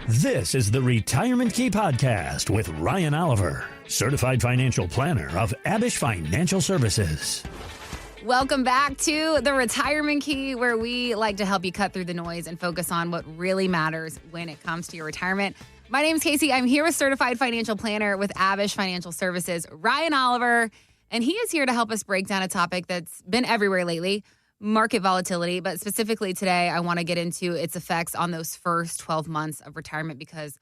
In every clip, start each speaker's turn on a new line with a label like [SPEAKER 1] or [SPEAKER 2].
[SPEAKER 1] This is the Retirement Key Podcast with Ryan Oliver, certified financial planner of Abish Financial Services.
[SPEAKER 2] Welcome back to the Retirement Key, where we like to help you cut through the noise and focus on what really matters when it comes to your retirement. My name is Casey. I'm here with certified financial planner with Abish Financial Services, Ryan Oliver, and he is here to help us break down a topic that's been everywhere lately, market volatility. But specifically today, I want to get into its effects on those first 12 months of retirement because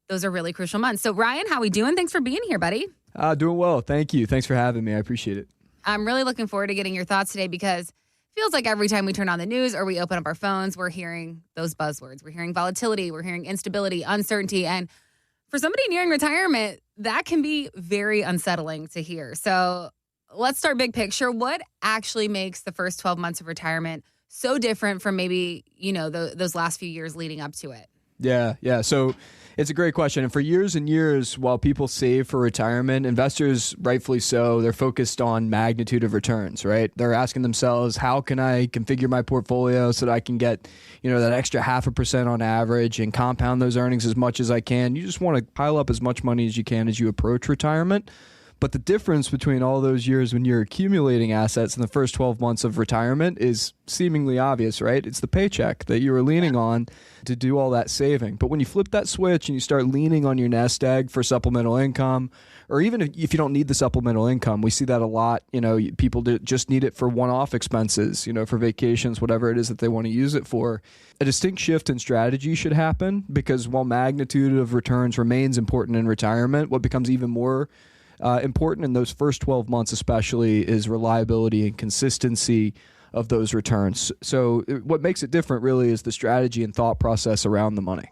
[SPEAKER 2] those are really crucial months. So Ryan, how we doing? Thanks for being here, buddy.
[SPEAKER 3] Doing well. Thank you. Thanks for having me. I appreciate it.
[SPEAKER 2] I'm really looking forward to getting your thoughts today because it feels like every time we turn on the news or we open up our phones, we're hearing those buzzwords. We're hearing volatility, we're hearing instability, uncertainty. And for somebody nearing retirement, that can be very unsettling to hear. So let's start big picture. What actually makes the first 12 months of retirement so different from maybe, those last few years leading up to it?
[SPEAKER 3] Yeah. So it's a great question. And for years and years, while people save for retirement, investors, rightfully so, they're focused on magnitude of returns, right? They're asking themselves, how can I configure my portfolio so that I can get, that extra 0.5% on average and compound those earnings as much as I can? You just want to pile up as much money as you can as you approach retirement. But the difference between all those years when you're accumulating assets in the first 12 months of retirement is seemingly obvious, right? It's the paycheck that you were leaning on to do all that saving. But when you flip that switch and you start leaning on your nest egg for supplemental income, or even if you don't need the supplemental income, we see that a lot. People just need it for one-off expenses, for vacations, whatever it is that they want to use it for. A distinct shift in strategy should happen because while magnitude of returns remains important in retirement, what becomes even more important in those first 12 months especially is reliability and consistency of those returns. So what makes it different really is the strategy and thought process around the money.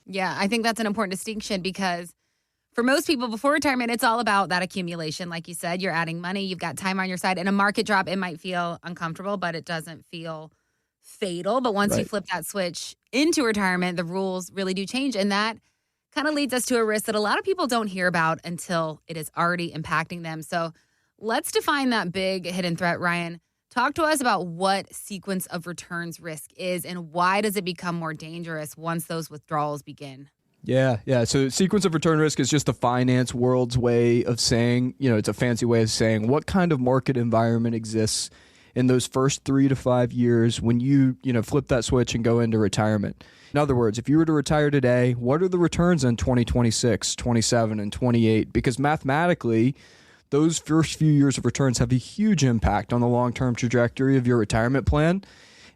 [SPEAKER 2] Yeah, I think that's an important distinction because for most people before retirement, it's all about that accumulation. Like you said, you're adding money, you've got time on your side. In a market drop, it might feel uncomfortable, but it doesn't feel fatal. But once you flip that switch into retirement, the rules really do change. And that kind of leads us to a risk that a lot of people don't hear about until it is already impacting them. So let's define that big hidden threat, Ryan. Talk to us about what sequence of returns risk is and why does it become more dangerous once those withdrawals begin?
[SPEAKER 3] Yeah. So sequence of return risk is just the finance world's way of saying, it's a fancy way of saying what kind of market environment exists in those first 3 to 5 years when you flip that switch and go into retirement. In other words, if you were to retire today, what are the returns in 2026, 27, and 28? Because mathematically, those first few years of returns have a huge impact on the long-term trajectory of your retirement plan.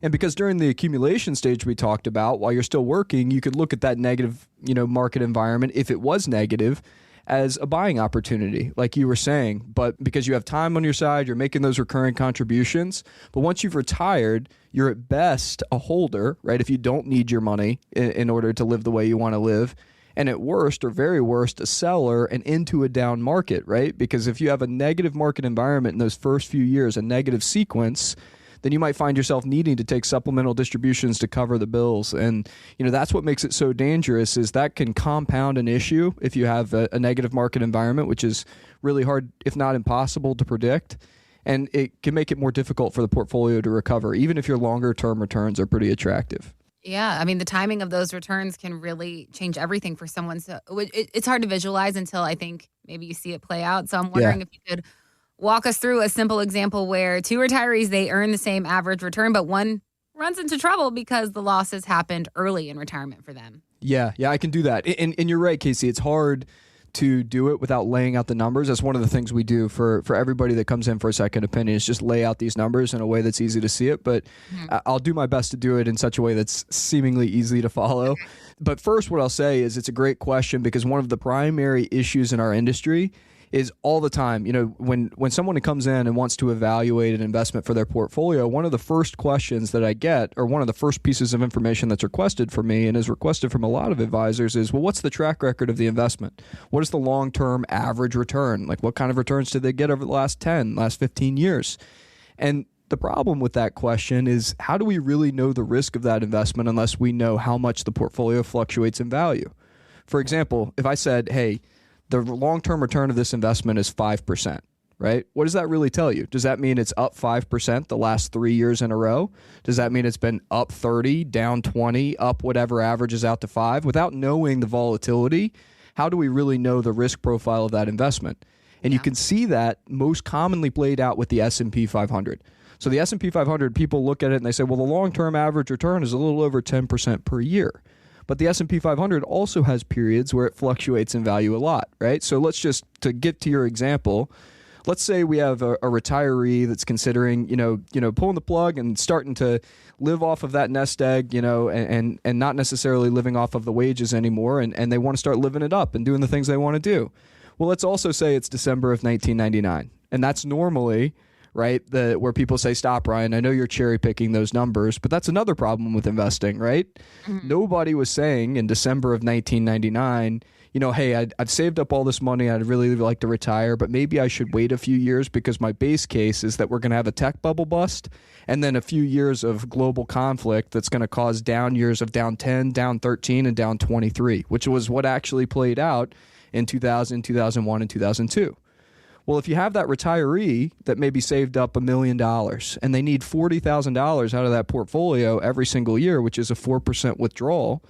[SPEAKER 3] And because during the accumulation stage we talked about, while you're still working, you could look at that negative, market environment, if it was negative, as a buying opportunity, like you were saying. But because you have time on your side, you're making those recurring contributions. But once you've retired, you're at best a holder, right? If you don't need your money in order to live the way you want to live. And at worst, or very worst, a seller and into a down market, right? Because if you have a negative market environment in those first few years, a negative sequence, then you might find yourself needing to take supplemental distributions to cover the bills. And, that's what makes it so dangerous is that can compound an issue if you have a negative market environment, which is really hard, if not impossible, to predict. And it can make it more difficult for the portfolio to recover, even if your longer term returns are pretty attractive.
[SPEAKER 2] Yeah, I mean, the timing of those returns can really change everything for someone. So it's hard to visualize until I think maybe you see it play out. So I'm wondering if you could walk us through a simple example where two retirees, they earn the same average return, but one runs into trouble because the losses happened early in retirement for them.
[SPEAKER 3] Yeah, I can do that. And you're right, Casey. It's hard to do it without laying out the numbers. That's one of the things we do for everybody that comes in for a second opinion is just lay out these numbers in a way that's easy to see it. But I'll do my best to do it in such a way that's seemingly easy to follow. But first, what I'll say is it's a great question because one of the primary issues in our industry is all the time, when someone comes in and wants to evaluate an investment for their portfolio, one of the first questions that I get, or one of the first pieces of information that's requested from me and is requested from a lot of advisors is, well, what's the track record of the investment? What is the long-term average return? Like what kind of returns did they get over the last 15 years? And the problem with that question is how do we really know the risk of that investment unless we know how much the portfolio fluctuates in value? For example, if I said, hey, the long-term return of this investment is 5%, right? What does that really tell you? Does that mean it's up 5% the last 3 years in a row? Does that mean it's been up 30, down 20, up whatever averages out to 5? Without knowing the volatility, how do we really know the risk profile of that investment? And you can see that most commonly played out with the S&P 500. So the S&P 500, people look at it and they say, well, the long-term average return is a little over 10% per year. But the S&P 500 also has periods where it fluctuates in value a lot, right? So let's just, to get to your example, let's say we have a retiree that's considering, pulling the plug and starting to live off of that nest egg, and not necessarily living off of the wages anymore, and they want to start living it up and doing the things they want to do. Well, let's also say it's December of 1999, and that's normally, right, where people say, stop, Ryan, I know you're cherry picking those numbers, but that's another problem with investing, right? Mm-hmm. Nobody was saying in December of 1999, hey, I've saved up all this money, I'd really like to retire, but maybe I should wait a few years because my base case is that we're going to have a tech bubble bust and then a few years of global conflict that's going to cause down years of down 10, down 13, and down 23, which was what actually played out in 2000, 2001, and 2002. Well, if you have that retiree that maybe saved up $1 million and they need $40,000 out of that portfolio every single year, which is a 4% withdrawal,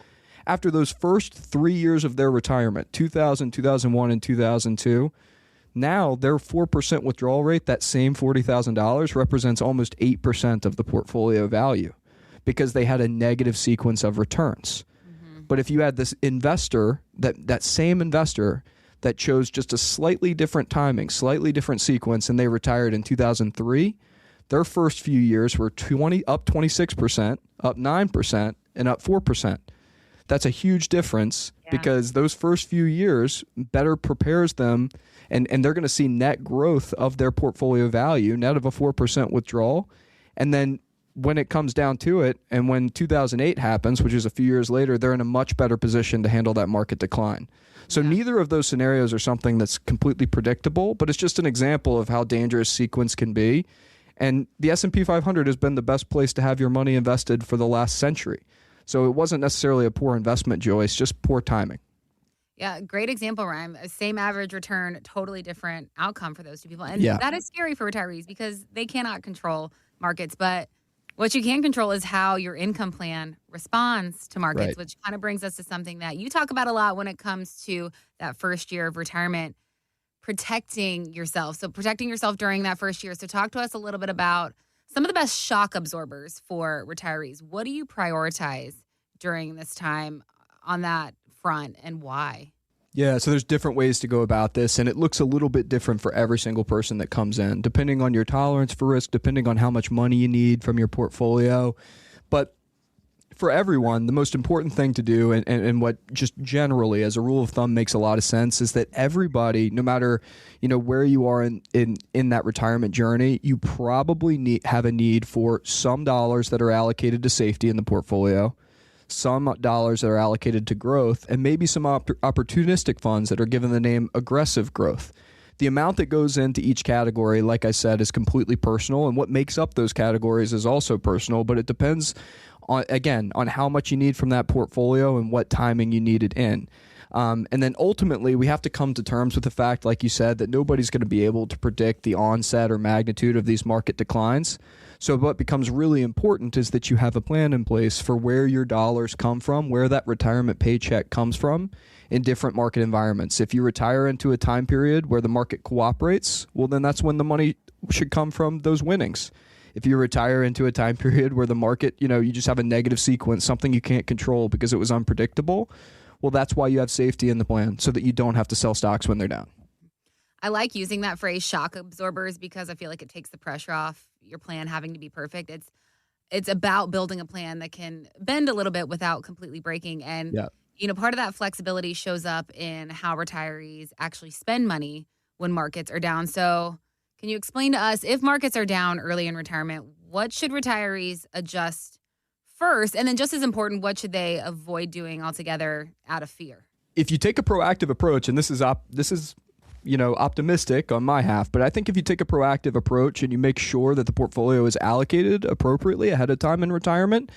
[SPEAKER 3] after those first 3 years of their retirement, 2000, 2001, and 2002, now their 4% withdrawal rate, that same $40,000, represents almost 8% of the portfolio value because they had a negative sequence of returns. Mm-hmm. But if you had this investor, that same investor that chose just a slightly different timing, slightly different sequence, and they retired in 2003, their first few years were up 26%, up 9%, and up 4%. That's a huge difference because those first few years better prepares them, and they're going to see net growth of their portfolio value, net of a 4% withdrawal. And then when it comes down to it, and when 2008 happens, which is a few years later, they're in a much better position to handle that market decline. So neither of those scenarios are something that's completely predictable, but it's just an example of how dangerous sequence can be. And the S&P 500 has been the best place to have your money invested for the last century. So it wasn't necessarily a poor investment, Joyce, just poor timing.
[SPEAKER 2] Yeah, great example, Ryan. Same average return, totally different outcome for those two people. And that is scary for retirees because they cannot control markets. But what you can control is how your income plan responds to markets, which kind of brings us to something that you talk about a lot when it comes to that first year of retirement, protecting yourself. So protecting yourself during that first year. So talk to us a little bit about some of the best shock absorbers for retirees. What do you prioritize during this time on that front and why?
[SPEAKER 3] Yeah, so there's different ways to go about this, and it looks a little bit different for every single person that comes in, depending on your tolerance for risk, depending on how much money you need from your portfolio. But for everyone, the most important thing to do, and what just generally as a rule of thumb makes a lot of sense, is that everybody, no matter where you are in that retirement journey, you probably have a need for some dollars that are allocated to safety in the portfolio, some dollars that are allocated to growth, and maybe some opportunistic funds that are given the name aggressive growth. The amount that goes into each category, like I said, is completely personal, and what makes up those categories is also personal, but it depends on how much you need from that portfolio and what timing you need it in. And then ultimately, we have to come to terms with the fact, like you said, that nobody's going to be able to predict the onset or magnitude of these market declines. So what becomes really important is that you have a plan in place for where your dollars come from, where that retirement paycheck comes from in different market environments. If you retire into a time period where the market cooperates, well, then that's when the money should come from those winnings. If you retire into a time period where the market, you just have a negative sequence, something you can't control because it was unpredictable, well, that's why you have safety in the plan so that you don't have to sell stocks when they're down.
[SPEAKER 2] I like using that phrase shock absorbers because I feel like it takes the pressure off your plan having to be perfect. It's about building a plan that can bend a little bit without completely breaking. And, part of that flexibility shows up in how retirees actually spend money when markets are down. So can you explain to us, if markets are down early in retirement, what should retirees adjust first? And then just as important, what should they avoid doing altogether out of fear?
[SPEAKER 3] If you take a proactive approach, and this is optimistic on my half, but I think if you take a proactive approach and you make sure that the portfolio is allocated appropriately ahead of time in retirement,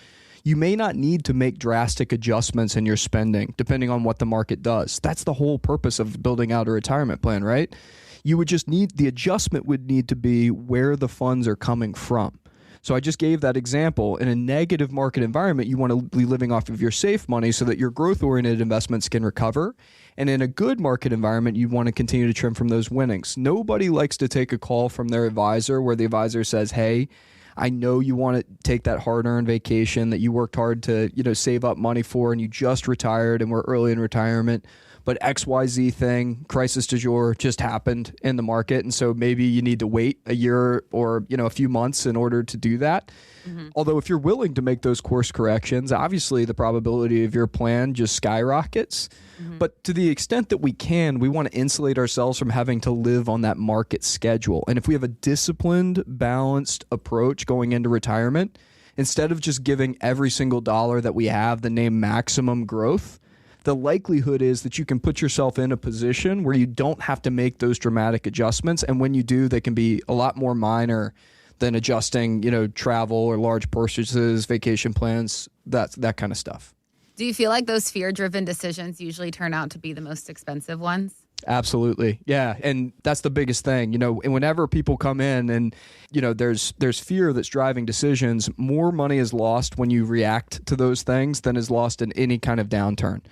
[SPEAKER 3] you may not need to make drastic adjustments in your spending depending on what the market does. That's the whole purpose of building out a retirement plan, right? You would just need, the adjustment would need to be where the funds are coming from. So I just gave that example. In a negative market environment, you want to be living off of your safe money so that your growth-oriented investments can recover. And in a good market environment, you want to continue to trim from those winnings. Nobody likes to take a call from their advisor where the advisor says, hey, I know you want to take that hard-earned vacation that you worked hard to, save up money for, and you just retired and we're early in retirement. But XYZ thing, crisis du jour, just happened in the market. And so maybe you need to wait a year or, a few months in order to do that. Mm-hmm. Although if you're willing to make those course corrections, obviously the probability of your plan just skyrockets. Mm-hmm. But to the extent that we can, we want to insulate ourselves from having to live on that market schedule. And if we have a disciplined, balanced approach going into retirement, instead of just giving every single dollar that we have the name maximum growth, the likelihood is that you can put yourself in a position where you don't have to make those dramatic adjustments. And when you do, they can be a lot more minor than adjusting, travel or large purchases, vacation plans, that kind of stuff.
[SPEAKER 2] Do you feel like those fear-driven decisions usually turn out to be the most expensive ones?
[SPEAKER 3] Absolutely. Yeah. And that's the biggest thing, and whenever people come in and, there's fear that's driving decisions, more money is lost when you react to those things than is lost in any kind of downturn.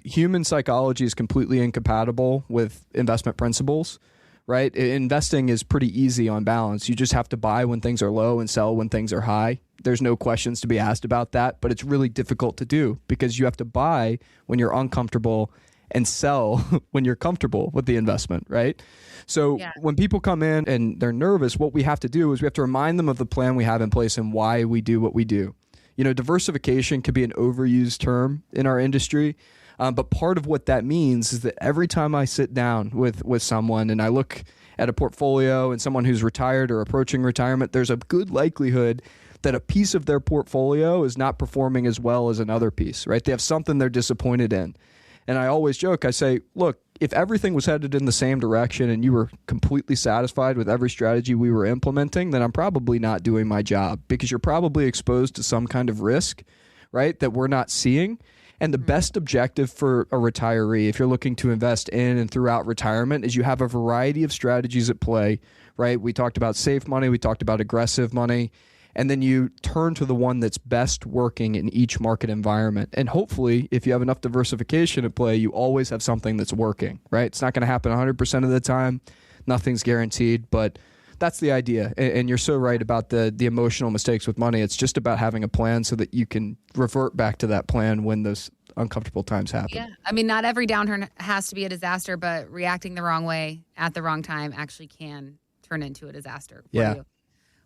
[SPEAKER 3] Human psychology is completely incompatible with investment principles, right? Investing is pretty easy on balance. You just have to buy when things are low and sell when things are high. There's no questions to be asked about that, but it's really difficult to do because you have to buy when you're uncomfortable and sell when you're comfortable with the investment, right? So when people come in and they're nervous, what we have to do is we have to remind them of the plan we have in place and why we do what we do. Diversification could be an overused term in our industry, but part of what that means is that every time I sit down with someone and I look at a portfolio and someone who's retired or approaching retirement, there's a good likelihood that a piece of their portfolio is not performing as well as another piece, right? They have something they're disappointed in. And I always joke, I say, look, if everything was headed in the same direction and you were completely satisfied with every strategy we were implementing, then I'm probably not doing my job because you're probably exposed to some kind of risk, right, that we're not seeing. And the best objective for a retiree, if you're looking to invest in and throughout retirement, is you have a variety of strategies at play, right? We talked about safe money. We talked about aggressive money. And then you turn to the one that's best working in each market environment. And hopefully, if you have enough diversification at play, you always have something that's working, right? It's not going to happen 100% of the time. Nothing's guaranteed, but that's the idea. And you're so right about the emotional mistakes with money. It's just about having a plan so that you can revert back to that plan when those uncomfortable times happen.
[SPEAKER 2] Yeah. I mean, not every downturn has to be a disaster, but reacting the wrong way at the wrong time actually can turn into a disaster for you.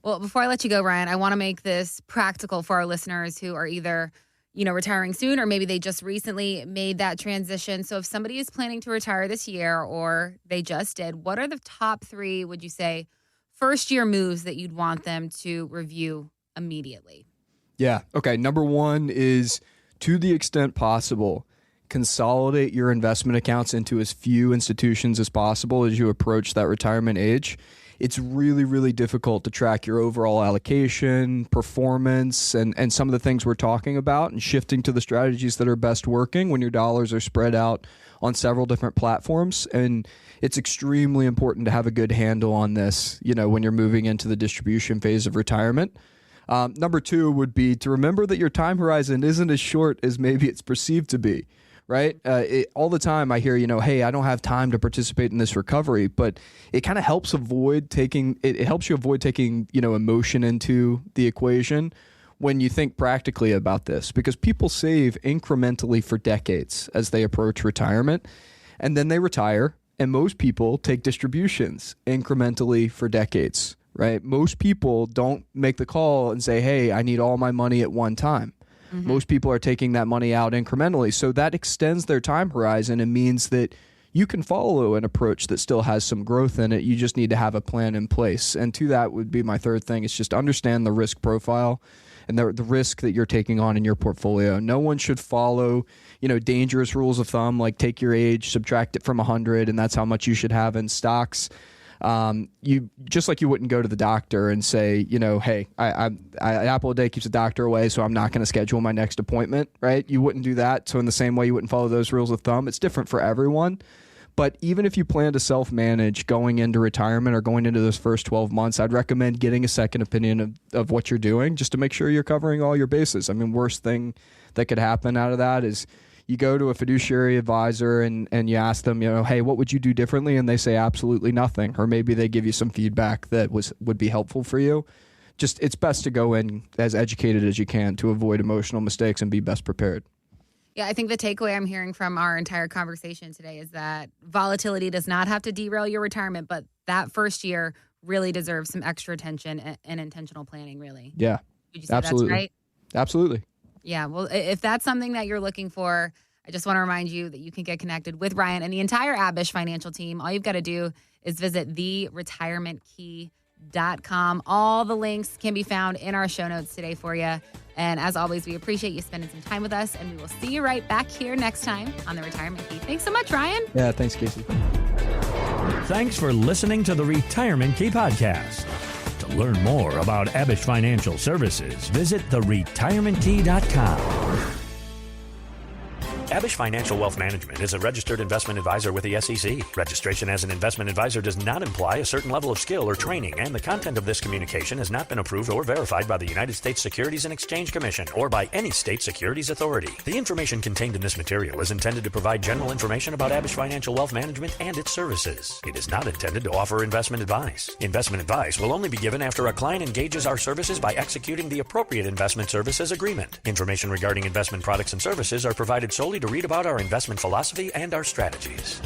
[SPEAKER 2] Well, before I let you go, Ryan, I want to make this practical for our listeners who are either, retiring soon or maybe they just recently made that transition. So if somebody is planning to retire this year or they just did, what are the top 3, would you say, first-year moves that you'd want them to review immediately?
[SPEAKER 3] Yeah. Okay. Number 1 is, to the extent possible, consolidate your investment accounts into as few institutions as possible as you approach that retirement age. It's really, really difficult to track your overall allocation, performance, and some of the things we're talking about and shifting to the strategies that are best working when your dollars are spread out on several different platforms. And it's extremely important to have a good handle on this, when you're moving into the distribution phase of retirement. Number 2 would be to remember that your time horizon isn't as short as maybe it's perceived to be. Right? All the time I hear, hey, I don't have time to participate in this recovery, but it kind of helps avoid taking, it helps you avoid taking, emotion into the equation when you think practically about this, because people save incrementally for decades as they approach retirement, and then they retire, and most people take distributions incrementally for decades, right? Most people don't make the call and say, hey, I need all my money at one time. Mm-hmm. Most people are taking that money out incrementally. So that extends their time horizon and means that you can follow an approach that still has some growth in it. You just need to have a plan in place. And to that would be my third thing. It's just understand the risk profile and the risk that you're taking on in your portfolio. No one should follow, dangerous rules of thumb, like take your age, subtract it from 100, and that's how much you should have in stocks. You just like you wouldn't go to the doctor and say, hey, an apple a day keeps the doctor away, so I'm not going to schedule my next appointment, right? You wouldn't do that. So in the same way, you wouldn't follow those rules of thumb. It's different for everyone. But even if you plan to self-manage going into retirement or going into those first 12 months, I'd recommend getting a second opinion of what you're doing just to make sure you're covering all your bases. I mean, worst thing that could happen out of that is you go to a fiduciary advisor and you ask them, hey, what would you do differently? And they say absolutely nothing. Or maybe they give you some feedback that would be helpful for you. Just it's best to go in as educated as you can to avoid emotional mistakes and be best prepared.
[SPEAKER 2] Yeah, I think the takeaway I'm hearing from our entire conversation today is that volatility does not have to derail your retirement, but that first year really deserves some extra attention and intentional planning, really.
[SPEAKER 3] Yeah,
[SPEAKER 2] Would you say
[SPEAKER 3] absolutely.
[SPEAKER 2] That's right?
[SPEAKER 3] Absolutely.
[SPEAKER 2] Yeah, well, if that's something that you're looking for, I just want to remind you that you can get connected with Ryan and the entire Abish financial team. All you've got to do is visit theretirementkey.com. All the links can be found in our show notes today for you. And as always, we appreciate you spending some time with us, and we will see you right back here next time on The Retirement Key. Thanks so much, Ryan.
[SPEAKER 3] Yeah, thanks, Casey.
[SPEAKER 1] Thanks for listening to the Retirement Key Podcast. To learn more about Abish Financial Services, visit theretirementkey.com. Abish Financial Wealth Management is a registered investment advisor with the SEC. Registration as an investment advisor does not imply a certain level of skill or training, and the content of this communication has not been approved or verified by the United States Securities and Exchange Commission or by any state securities authority. The information contained in this material is intended to provide general information about Abish Financial Wealth Management and its services. It is not intended to offer investment advice. Investment advice will only be given after a client engages our services by executing the appropriate investment services agreement. Information regarding investment products and services are provided solely to read about our investment philosophy and our strategies.